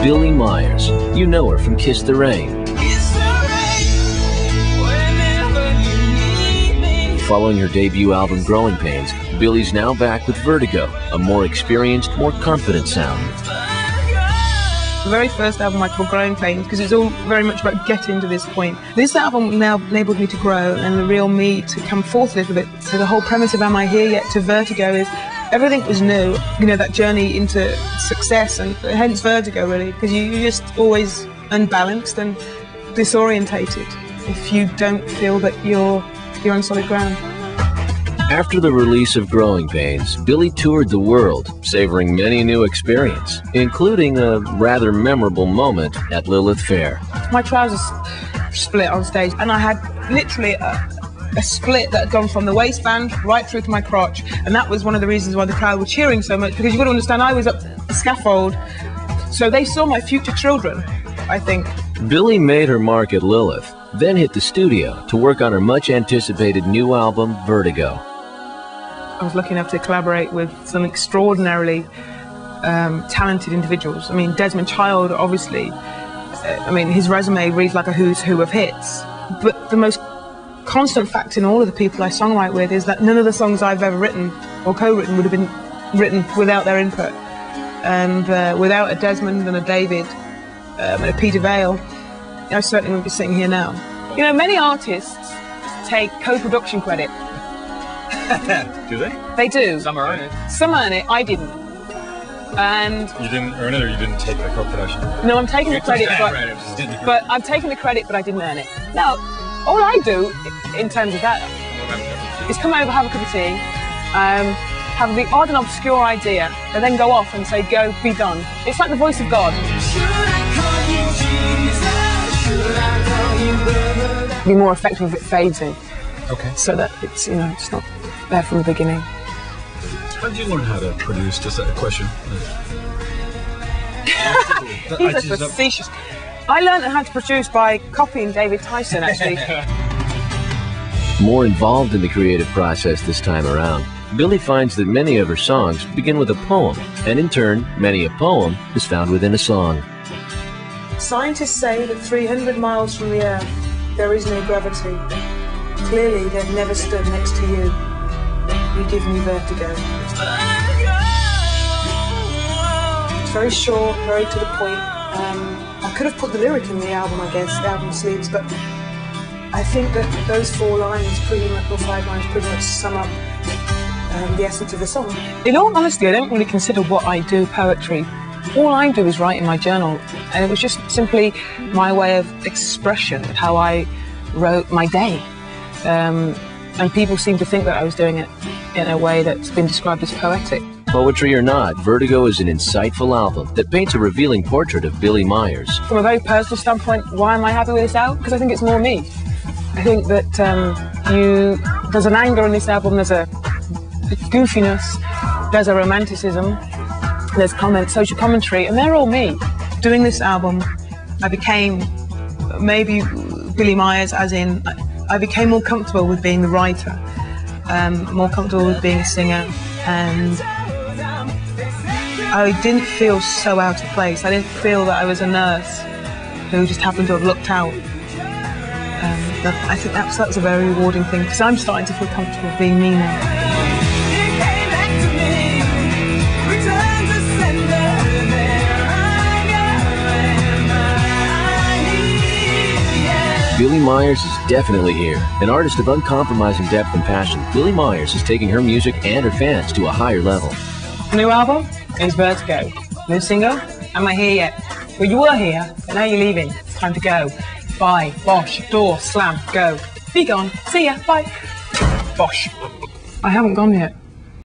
Billie Myers. You know her from Kiss the Rain. Following her debut album Growing Pains, Billie's now back with Vertigo, a more experienced, more confident sound. The very first album I called Growing Pains because it's all very much about getting to this point. This album now enabled me to grow and the real me to come forth a little bit. So the whole premise of Am I Here Yet to Vertigo is everything was new, you know, that journey into success, and hence Vertigo really, because you're just always unbalanced and disorientated if you don't feel that you're on solid ground. After the release of Growing Pains, Billie toured the world, savoring many new experiences, including a rather memorable moment at Lilith Fair. My trousers split on stage, and I had literally a split that had gone from the waistband right through to my crotch, and that was one of the reasons why the crowd were cheering so much, because you've got to understand I was up the scaffold, so they saw my future children, I think. Billie made her mark at Lilith, then hit the studio to work on her much-anticipated new album, Vertigo. I was lucky enough to collaborate with some extraordinarily talented individuals. I mean, Desmond Child, obviously, his resume reads like a who's who of hits. But the most constant fact in all of the people I songwrite with is that none of the songs I've ever written or co-written would have been written without their input. And without a Desmond and a David and a Peter Vale, I certainly wouldn't be sitting here now. You know, many artists take co-production credit. Do they? They do. Some earn it. Some earn it, I didn't. And you didn't earn it, or you didn't take the co-production? No, I'm taking the credit, but I'm taking the credit, but I didn't earn it. Now, all I do in terms of that is come over, have a cup of tea, have the odd and obscure idea, and then go off and say, go, be done. It's like the voice of God. Be more effective if it fades in. Okay. So that it's, you know, it's not there from the beginning. How did you learn how to produce? Just a question. He's a facetious. I learned how to produce by copying David Tyson, actually. More involved in the creative process this time around, Billie finds that many of her songs begin with a poem, and in turn, many a poem is found within a song. Scientists say that 300 miles from the Earth, there is no gravity. Clearly, they've never stood next to you. You give me vertigo. It's very short, very to the point. I could have put the lyric in the album, I guess, the album sleeves, but I think that those 4 lines pretty much, or 5 lines, pretty much sum up the essence of the song. In all honesty, I don't really consider what I do poetry. All I do is write in my journal, and it was just simply my way of expression, how I wrote my day. And people seem to think that I was doing it in a way that's been described as poetic. Poetry or not, Vertigo is an insightful album that paints a revealing portrait of Billie Myers. From a very personal standpoint, why am I happy with this album? Because I think it's more me. I think that there's an anger in this album, there's a goofiness, there's a romanticism, there's social commentary, and they're all me. Doing this album, I became maybe Billie Myers, as in I became more comfortable with being the writer, more comfortable with being a singer, and I didn't feel so out of place. I didn't feel that I was a nurse who just happened to have looked out. I think that's a very rewarding thing, because I'm starting to feel comfortable being me now. Billie Myers is definitely here. An artist of uncompromising depth and passion, Billie Myers is taking her music and her fans to a higher level. New album is Vertigo. New single, Am I Here Yet? Well, you were here, but now you're leaving. It's time to go. Bye. Bosh. Door. Slam. Go. Be gone. See ya. Bye. Bosh. I haven't gone yet.